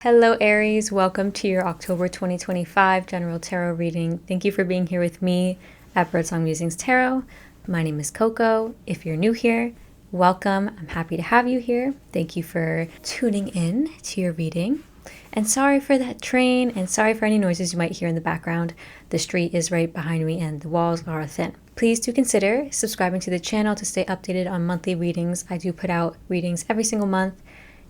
Hello Aries, welcome to your October 2025 General Tarot reading. Thank you for being here with me at Birdsong Musings Tarot. My name is Coco. If you're new here, welcome. I'm happy to have you here. Thank you for tuning in to your reading. And sorry for that train and sorry for any noises you might hear in the background. The street is right behind me and the walls are thin. Please do consider subscribing to the channel to stay updated on monthly readings. I do put out readings every single month.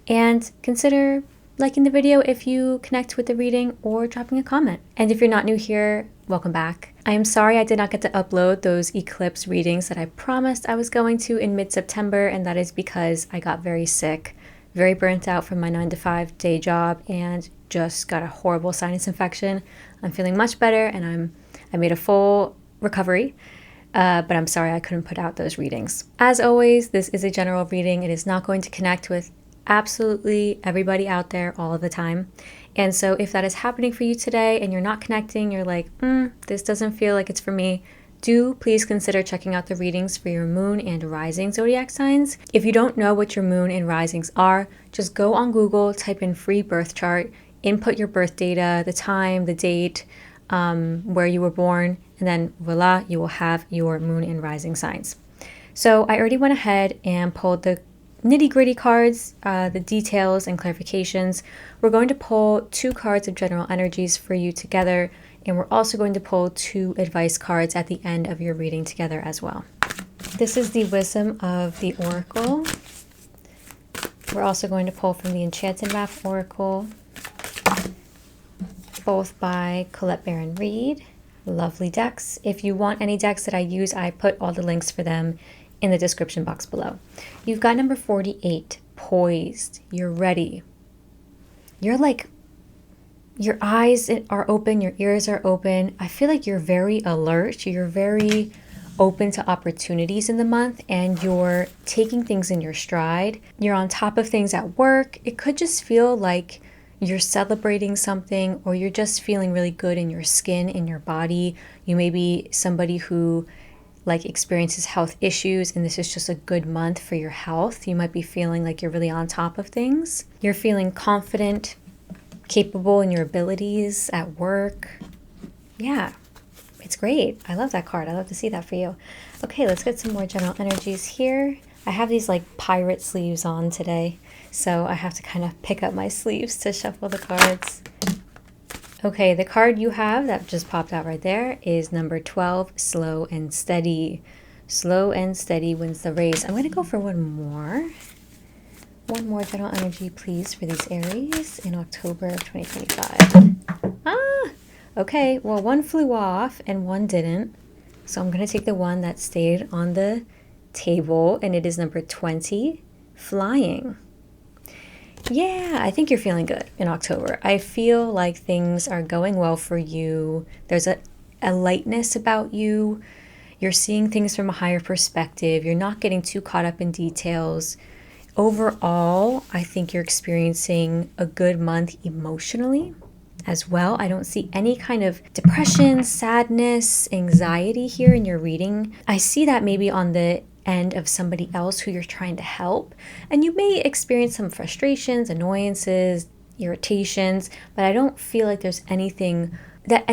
And consider liking the video if you connect with the reading or dropping a comment. And if you're not new here, welcome back. I am sorry I did not get to upload those eclipse readings that I promised I was going to in mid-September, and that is because I got very sick, very burnt out from my 9-to-5 day job and just got a horrible sinus infection. I'm feeling much better and I made a full recovery. But I'm sorry I couldn't put out those readings. As always, this is a general reading. It is not going to connect with absolutely everybody out there all of the time. And so if that is happening for you today and you're not connecting, you're like, this doesn't feel like it's for me, do please consider checking out the readings for your moon and rising zodiac signs. If you don't know what your moon and risings are, just go on Google, type in free birth chart, input your birth data, the time, the date, where you were born, and then voila, you will have your moon and rising signs. So I already went ahead and pulled the nitty-gritty cards, the details and clarifications. We're going to pull 2 cards of general energies for you together, and we're also going to pull 2 advice cards at the end of your reading together as well. This is the Wisdom of the Oracle. We're also going to pull from the Enchanted Map Oracle, both by Colette Baron Reed. Lovely decks. If you want any decks that I use, I put all the links for them in the description box below. You've got number 48, poised. You're ready. You're like, your eyes are open, your ears are open. I feel like you're very alert. You're very open to opportunities in the month, and you're taking things in your stride. You're on top of things at work. It could just feel like you're celebrating something, or you're just feeling really good in your skin, in your body. You may be somebody who experiences health issues, and this is just a good month for your health. You might be feeling like you're really on top of things. You're feeling confident, capable in your abilities at work. Yeah, it's great. I love that card. I love to see that for you. Okay, let's get some more general energies here. I have these pirate sleeves on today, so I have to kind of pick up my sleeves to shuffle the cards. Okay, the card you have that just popped out right there is number 12, Slow and Steady. Slow and steady wins the race. I'm going to go for one more. One more general energy, please, for these Aries in October of 2025. Okay, well, one flew off and one didn't. So I'm going to take the one that stayed on the table, and it is number 20, Flying. Yeah, I think you're feeling good in October. I feel like things are going well for you. There's a lightness about you. You're seeing things from a higher perspective. You're not getting too caught up in details. Overall, I think you're experiencing a good month emotionally as well. I don't see any kind of depression, sadness, anxiety here in your reading. I see that maybe on the end of somebody else who you're trying to help, and you may experience some frustrations, annoyances, irritations, but I don't feel like there's anything that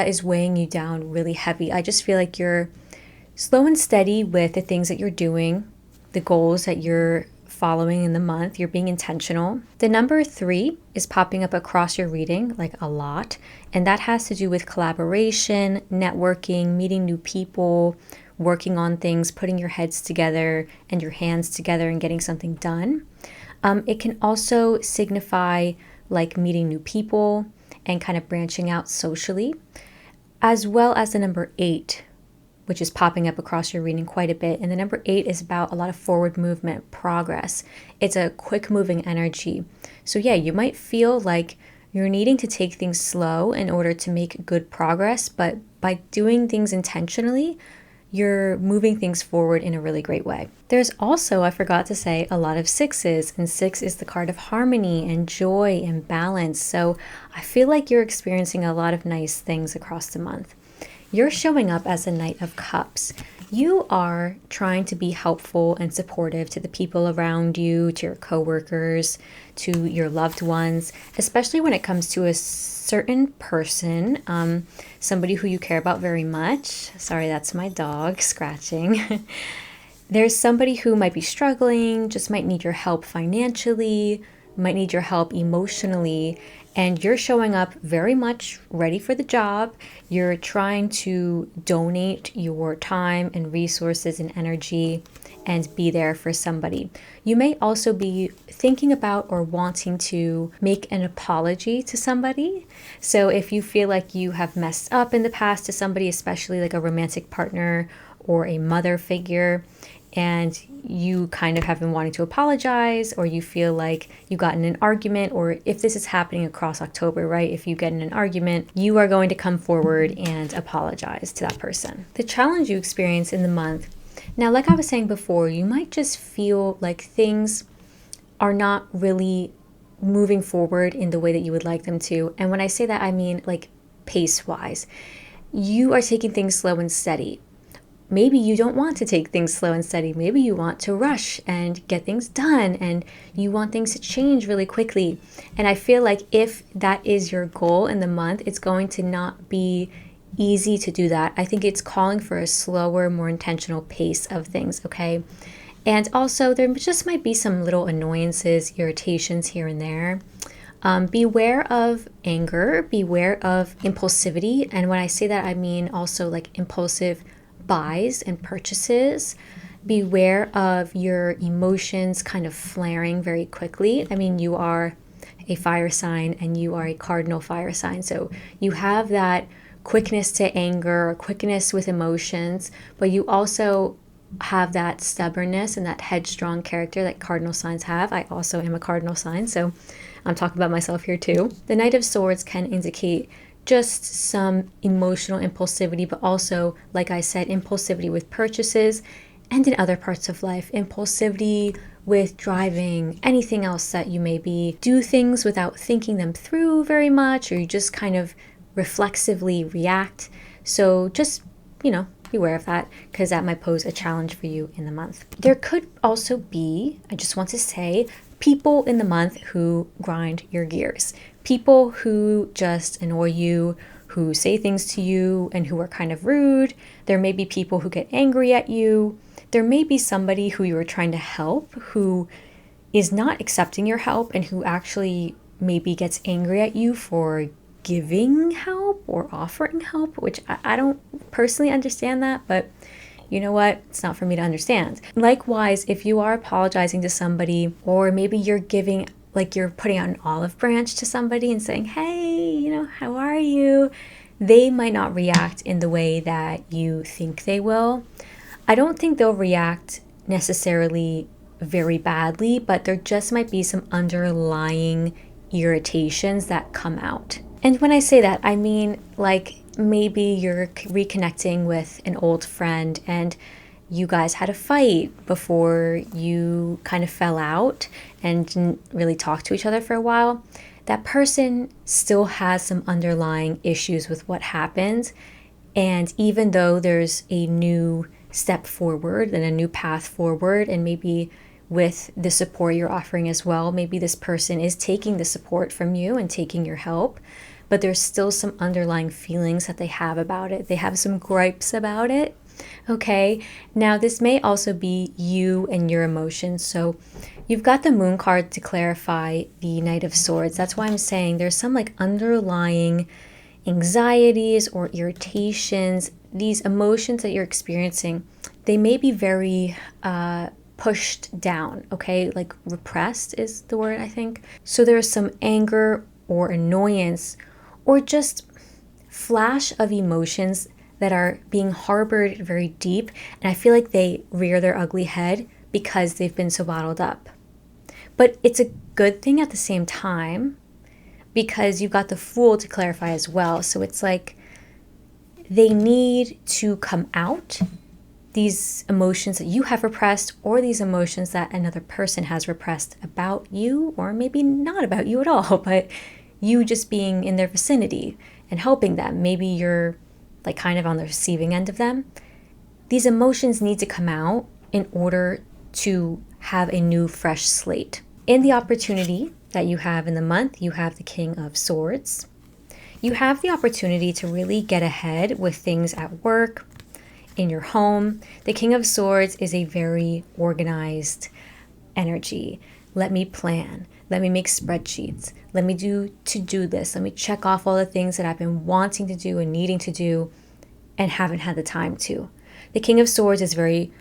is weighing you down really heavy. I just feel like you're slow and steady with the things that you're doing, the goals that you're following in the month. You're being intentional. The number 3 is popping up across your reading a lot, and that has to do with collaboration, networking, meeting new people, working on things, putting your heads together and your hands together and getting something done. It can also signify meeting new people and kind of branching out socially, as well as the number 8, which is popping up across your reading quite a bit. And the number 8 is about a lot of forward movement, progress. It's a quick moving energy. So yeah, you might feel like you're needing to take things slow in order to make good progress, but by doing things intentionally, you're moving things forward in a really great way. There's also, I forgot to say, a lot of 6s, and 6 is the card of harmony and joy and balance. So I feel like you're experiencing a lot of nice things across the month. You're showing up as a Knight of Cups. You are trying to be helpful and supportive to the people around you, to your coworkers, to your loved ones, especially when it comes to a certain person, somebody who you care about very much. Sorry, that's my dog scratching. There's somebody who might be struggling, just might need your help financially, might need your help emotionally, and you're showing up very much ready for the job. You're trying to donate your time and resources and energy and be there for somebody. You may also be thinking about or wanting to make an apology to somebody. So if you feel like you have messed up in the past to somebody, especially like a romantic partner or a mother figure, and you kind of have been wanting to apologize, or you feel like you got in an argument, or if this is happening across October, right? If you get in an argument, you are going to come forward and apologize to that person. The challenge you experience in the month. Now, like I was saying before, you might just feel like things are not really moving forward in the way that you would like them to. And when I say that, I mean like pace-wise. You are taking things slow and steady. Maybe you don't want to take things slow and steady. Maybe you want to rush and get things done, and you want things to change really quickly. And I feel like if that is your goal in the month, it's going to not be easy to do that. I think it's calling for a slower, more intentional pace of things, okay? And also, there just might be some little annoyances, irritations here and there. Beware of anger, beware of impulsivity. And when I say that, I mean also like impulsive buys and purchases. Beware of your emotions kind of flaring very quickly. I mean, you are a fire sign and you are a cardinal fire sign. So you have that quickness to anger, or quickness with emotions, but you also have that stubbornness and that headstrong character that cardinal signs have. I also am a cardinal sign, so I'm talking about myself here too. The Knight of Swords can indicate just some emotional impulsivity, but also, like I said, impulsivity with purchases and in other parts of life, impulsivity with driving, anything else that you maybe do things without thinking them through very much, or you just kind of reflexively react. So just, beware of that, because that might pose a challenge for you in the month. There could also be, I just want to say, people in the month who grind your gears. People who just annoy you, who say things to you and who are kind of rude. There may be people who get angry at you. There may be somebody who you are trying to help who is not accepting your help and who actually maybe gets angry at you for giving help or offering help, which I don't personally understand that, but you know what? It's not for me to understand. Likewise, if you are apologizing to somebody, or maybe you're giving, like you're putting out an olive branch to somebody and saying, hey, how are you? They might not react in the way that you think they will. I don't think they'll react necessarily very badly, but there just might be some underlying irritations that come out. And when I say that, I mean like maybe you're reconnecting with an old friend and you guys had a fight before you kind of fell out and didn't really talk to each other for a while. That person still has some underlying issues with what happened. And even though there's a new step forward and a new path forward, and maybe with the support you're offering as well, maybe this person is taking the support from you and taking your help, but there's still some underlying feelings that they have about it. They have some gripes about it. Okay, now this may also be you and your emotions. So you've got the Moon card to clarify the Knight of Swords. That's why I'm saying there's some like underlying anxieties or irritations. These emotions that you're experiencing, they may be very pushed down, okay? Like repressed is the word, I think. So there's some anger or annoyance or just flash of emotions that are being harbored very deep, and I feel like they rear their ugly head because they've been so bottled up. But it's a good thing at the same time because you've got the Fool to clarify as well. So it's like they need to come out, these emotions that you have repressed or these emotions that another person has repressed about you, or maybe not about you at all, but you just being in their vicinity and helping them. Maybe you're like kind of on the receiving end of them. these emotions need to come out in order to have a new fresh slate. In the opportunity that you have in the month, you have the King of Swords. You have the opportunity to really get ahead with things at work, in your home. The King of Swords is a very organized energy. Let me plan. Let me make spreadsheets. Let me do to-do lists. Let me check off all the things that I've been wanting to do and needing to do and haven't had the time to. The King of Swords is very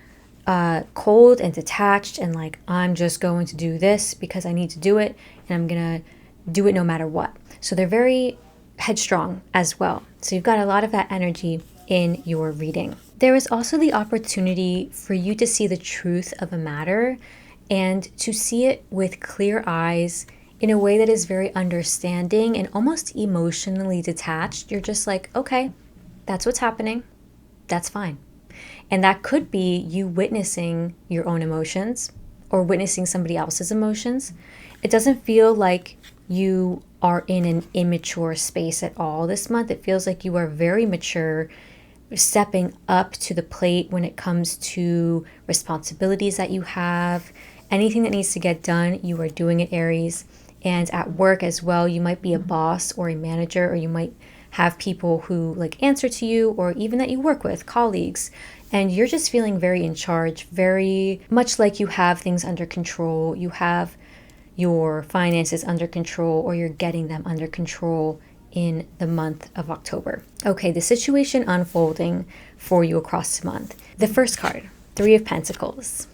cold and detached and like, I'm just going to do this because I need to do it and I'm going to do it no matter what. So they're very headstrong as well. So you've got a lot of that energy in your reading. There is also the opportunity for you to see the truth of a matter and to see it with clear eyes in a way that is very understanding and almost emotionally detached. You're just like, okay, that's what's happening. That's fine. And that could be you witnessing your own emotions or witnessing somebody else's emotions. It doesn't feel like you are in an immature space at all this month. It feels like you are very mature, stepping up to the plate when it comes to responsibilities that you have. Anything that needs to get done, you are doing it, Aries. And at work as well, you might be a boss or a manager, or you might have people who like answer to you, or even that you work with, colleagues. And you're just feeling very in charge, very much like you have things under control. You have your finances under control, or you're getting them under control in the month of October. Okay, the situation unfolding for you across the month. The first card, Three of Pentacles.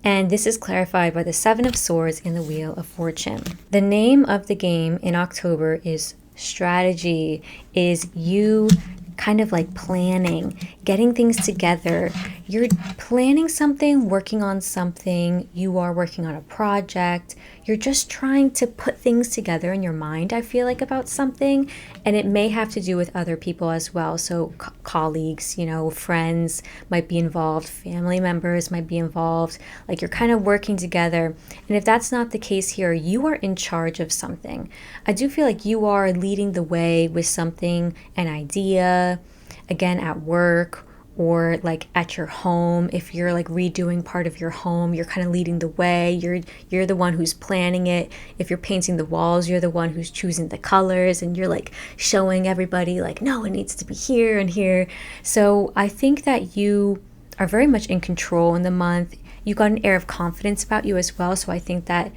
And this is clarified by the Seven of Swords in the Wheel of Fortune. The name of the game in October is strategy, is you kind of like planning, getting things together. You're planning something, working on something, you are working on a project. You're just trying to put things together in your mind, I feel like, about something. And it may have to do with other people as well. So colleagues, you know, friends might be involved, family members might be involved. Like you're kind of working together. And if that's not the case here, you are in charge of something. I do feel like you are leading the way with something, an idea, again, at work, or like at your home. If you're like redoing part of your home, you're kind of leading the way. You're the one who's planning it. If you're painting the walls, you're the one who's choosing the colors, and you're like showing everybody like, no, it needs to be here and here. So I think that you are very much in control in the month. You got an air of confidence about you as well. So I think that,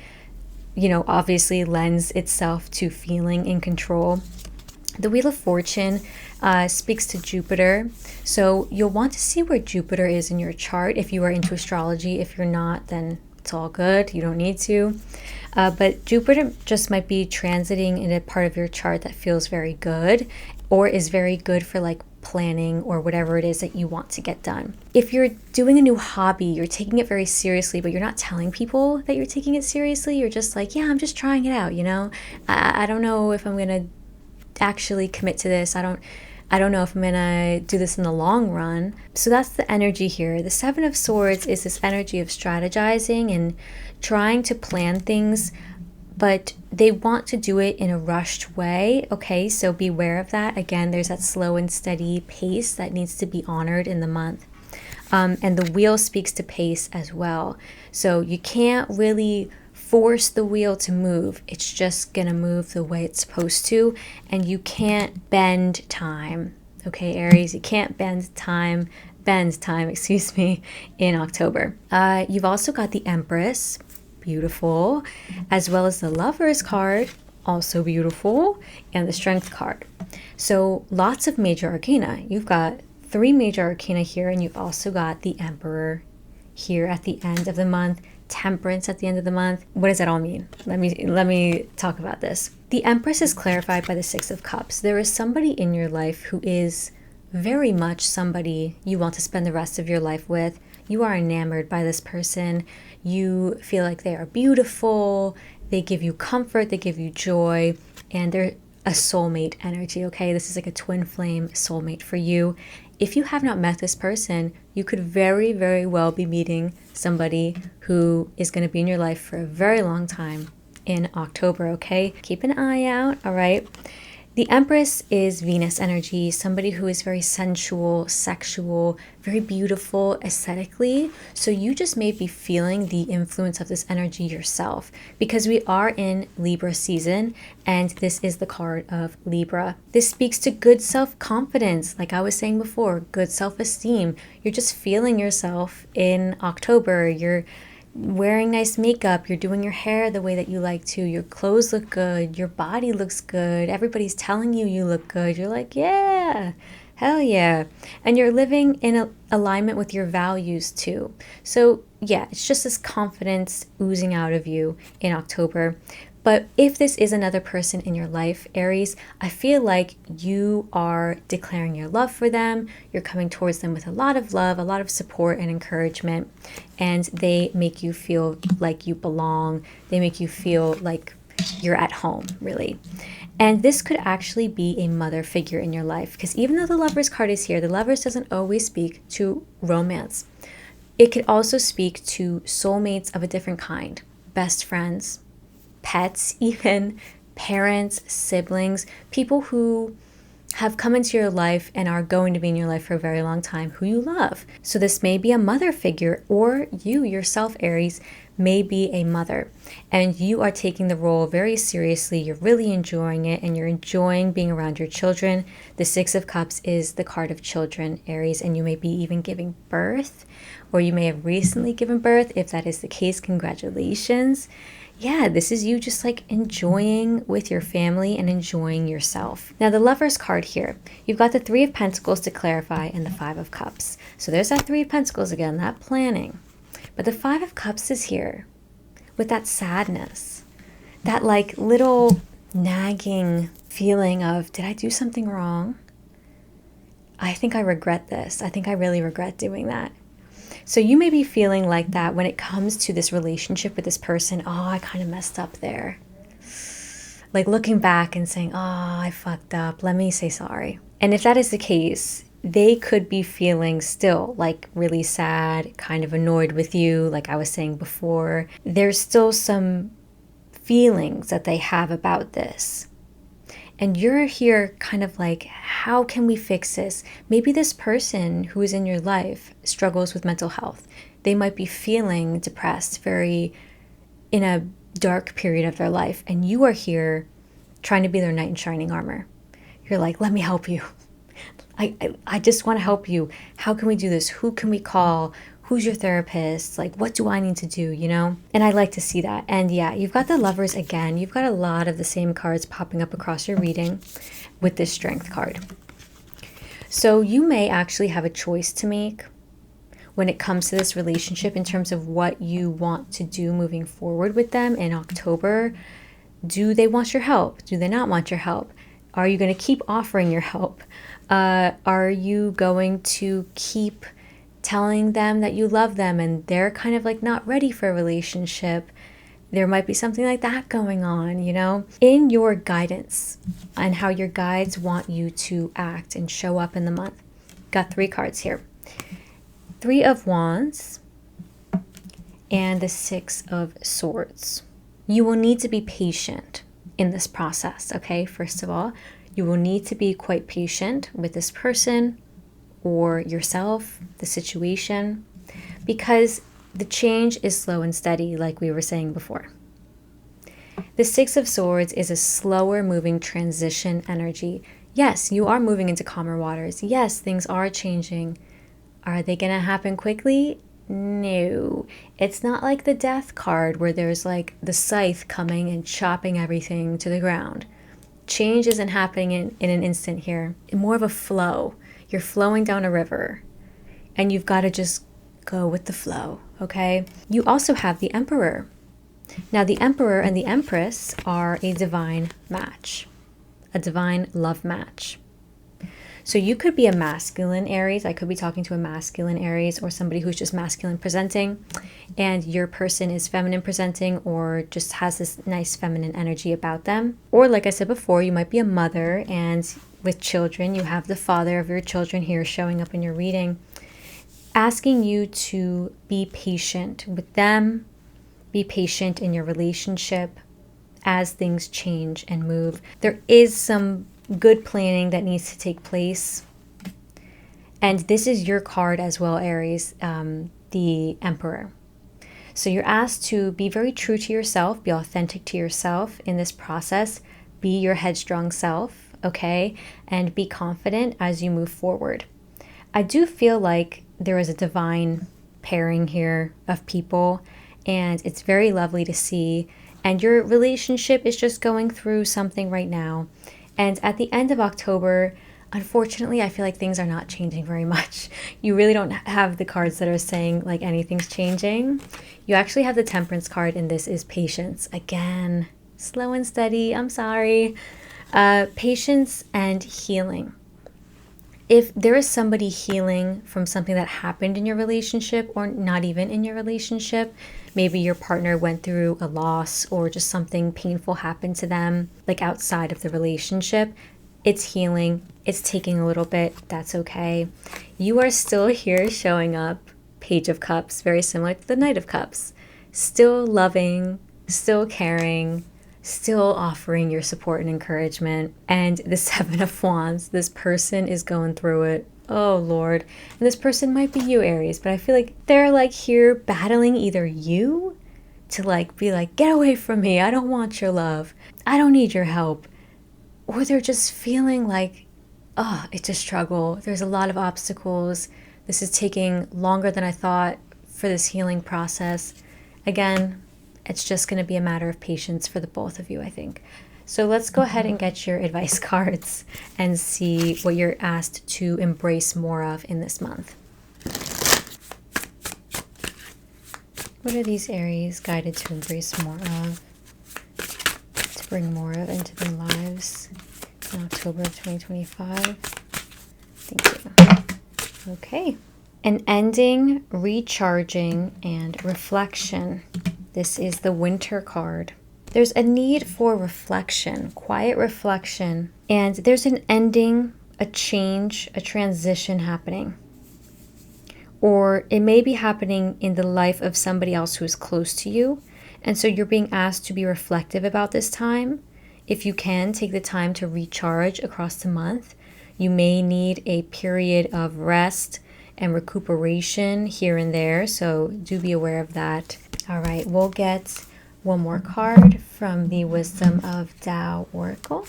you know, obviously lends itself to feeling in control. The Wheel of Fortune speaks to Jupiter. So you'll want to see where Jupiter is in your chart if you are into astrology. If you're not, then it's all good. You don't need to. But Jupiter just might be transiting in a part of your chart that feels very good, or is very good for like planning or whatever it is that you want to get done. If you're doing a new hobby, you're taking it very seriously, but you're not telling people that you're taking it seriously. You're just like, yeah, I'm just trying it out, you know? I don't know if I'm going to actually commit to this. I don't know if I'm gonna do this in the long run. So that's the energy here. The Seven of Swords is this energy of strategizing and trying to plan things, but they want to do it in a rushed way. Okay, so beware of that. Again, there's that slow and steady pace that needs to be honored in the month. And the wheel speaks to pace as well. So you can't really force the wheel to move. It's just gonna move the way it's supposed to, and you can't bend time. Okay, Aries, you can't bend time, excuse me, in October. You've also got the Empress, beautiful, as well as the Lovers card, also beautiful, and the Strength card. So lots of major arcana. You've got 3 major arcana here, and you've also got the Emperor here at the end of the month, Temperance at the end of the month. What does that all mean? Let me talk about this. The Empress is clarified by the Six of Cups. There is somebody in your life who is very much somebody you want to spend the rest of your life with. You are enamored by this person. You feel like they are beautiful. They give you comfort. They give you joy. And they're a soulmate energy, okay? This is like a twin flame soulmate for you. If you have not met this person, you could very, very well be meeting somebody who is going to be in your life for a very long time in October, okay? Keep an eye out, all right? The Empress is Venus energy, somebody who is very sensual, sexual, very beautiful aesthetically. So you just may be feeling the influence of this energy yourself, because we are in Libra season and this is the card of Libra. This speaks to good self-confidence, like I was saying before, good self-esteem. You're just feeling yourself in October. You're wearing nice makeup, you're doing your hair the way that you like to, your clothes look good, your body looks good, everybody's telling you you look good. You're like, yeah, hell yeah. And you're living in alignment with your values too. So yeah, it's just this confidence oozing out of you in October. But if this is another person in your life, Aries, I feel like you are declaring your love for them. You're coming towards them with a lot of love, a lot of support and encouragement. And they make you feel like you belong. They make you feel like you're at home, really. And this could actually be a mother figure in your life. Because even though the Lovers card is here, the Lovers doesn't always speak to romance. It could also speak to soulmates of a different kind. Best friends, pets, even parents, siblings, people who have come into your life and are going to be in your life for a very long time, who you love. So this may be a mother figure, or you yourself, Aries, may be a mother, and you are taking the role very seriously. You're really enjoying it, and you're enjoying being around your children. The Six of Cups is the card of children, Aries, and you may be even giving birth, or you may have recently given birth. If that is the case, congratulations. Yeah, this is you just like enjoying with your family and enjoying yourself. Now the Lovers card here, you've got the Three of Pentacles to clarify and the Five of Cups. So there's that Three of Pentacles again, that planning. But the Five of Cups is here with that sadness, that like little nagging feeling of, did I do something wrong? I think I regret this. I think I really regret doing that. So you may be feeling like that when it comes to this relationship with this person. Oh, I kind of messed up there. Like looking back and saying, oh, I fucked up. Let me say sorry. And if that is the case, they could be feeling still like really sad, kind of annoyed with you. Like I was saying before, there's still some feelings that they have about this. And you're here kind of like, how can we fix this? Maybe this person who is in your life struggles with mental health. They might be feeling depressed, very in a dark period of their life. And you are here trying to be their knight in shining armor. You're like, let me help you. I just want to help you. How can we do this? Who can we call? Who's your therapist? Like, what do I need to do, you know? And I like to see that. And yeah, you've got the Lovers again. You've got a lot of the same cards popping up across your reading with this Strength card. So you may actually have a choice to make when it comes to this relationship in terms of what you want to do moving forward with them in October. Do they want your help? Do they not want your help? Are you going to keep offering your help? Are you going to keep telling them that you love them and they're kind of like not ready for a relationship? There might be something like that going on, you know, in your guidance and how your guides want you to act and show up in the month. Got 3 cards here. 3 of Wands and the 6 of Swords. You will need to be patient in this process, okay? First of all, you will need to be quite patient with this person or yourself, the situation, because the change is slow and steady, like we were saying before. The 6 of Swords is a slower moving transition energy. Yes, you are moving into calmer waters. Yes, things are changing. Are they going to happen quickly? No. It's not like the Death card where there's like the scythe coming and chopping everything to the ground. Change isn't happening in an instant here. More of a flow. You're flowing down a river and you've got to just go with the flow, okay? You also have the Emperor. Now, the Emperor and the Empress are a divine match, a divine love match. So you could be a masculine Aries. I could be talking to a masculine Aries or somebody who's just masculine presenting, and your person is feminine presenting or just has this nice feminine energy about them. Or like I said before, you might be a mother, and with children, you have the father of your children here showing up in your reading, asking you to be patient with them, be patient in your relationship as things change and move. There is some good planning that needs to take place. And this is your card as well, Aries, the Emperor. So you're asked to be very true to yourself, be authentic to yourself in this process, be your headstrong self, okay? And be confident as you move forward. I do feel like there is a divine pairing here of people, and it's very lovely to see. And your relationship is just going through something right now. And at the end of October, unfortunately, I feel like things are not changing very much. You really don't have the cards that are saying like anything's changing. You actually have the Temperance card, and this is patience. Again, slow and steady. I'm sorry. Patience and healing. If there is somebody healing from something that happened in your relationship, or not even in your relationship, maybe your partner went through a loss or just something painful happened to them, like outside of the relationship, it's healing. It's taking a little bit. That's okay. You are still here showing up. Page of Cups, very similar to the Knight of Cups. Still loving, still caring, still offering your support and encouragement. And the Seven of Wands, this person is going through it. Oh Lord. And this person might be you, Aries, but I feel like they're like here battling either you to like be like, get away from me. I don't want your love. I don't need your help. Or they're just feeling like, oh, it's a struggle. There's a lot of obstacles. This is taking longer than I thought for this healing process. Again, it's just going to be a matter of patience for the both of you, I think. So let's go ahead and get your advice cards and see what you're asked to embrace more of in this month. What are these Aries guided to embrace more of, to bring more of into their lives in October of 2025? Thank you. Okay. An ending, recharging, and reflection. This is the Winter card. There's a need for reflection, quiet reflection, and there's an ending, a change, a transition happening. Or it may be happening in the life of somebody else who is close to you, and so you're being asked to be reflective about this time. If you can, take the time to recharge across the month. You may need a period of rest and recuperation here and there, so do be aware of that. All right, we'll get one more card from the Wisdom of Tao Oracle.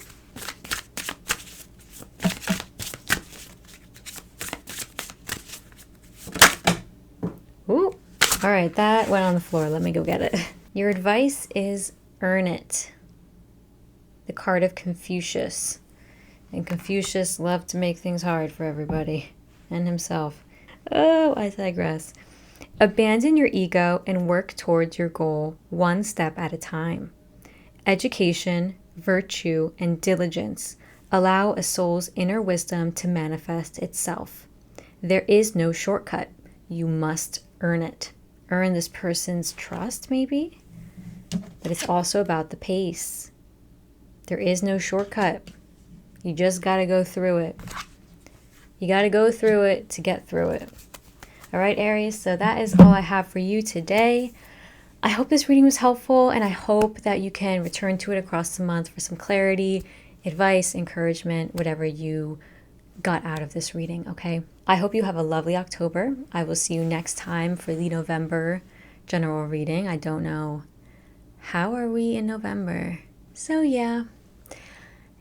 Ooh, all right, that went on the floor. Let me go get it. Your advice is earn it. The card of Confucius. And Confucius loved to make things hard for everybody and himself. Oh, I digress. Abandon your ego and work towards your goal one step at a time. Education, virtue, and diligence allow a soul's inner wisdom to manifest itself. There is no shortcut. You must earn it. Earn this person's trust, maybe? But it's also about the pace. There is no shortcut. You just got to go through it. You got to go through it to get through it. All right, Aries, so that is all I have for you today. I hope this reading was helpful, and I hope that you can return to it across the month for some clarity, advice, encouragement, whatever you got out of this reading, okay? I hope you have a lovely October. I will see you next time for the November general reading. I don't know. How are we in November? So yeah,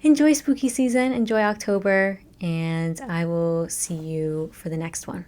enjoy spooky season, enjoy October, and I will see you for the next one.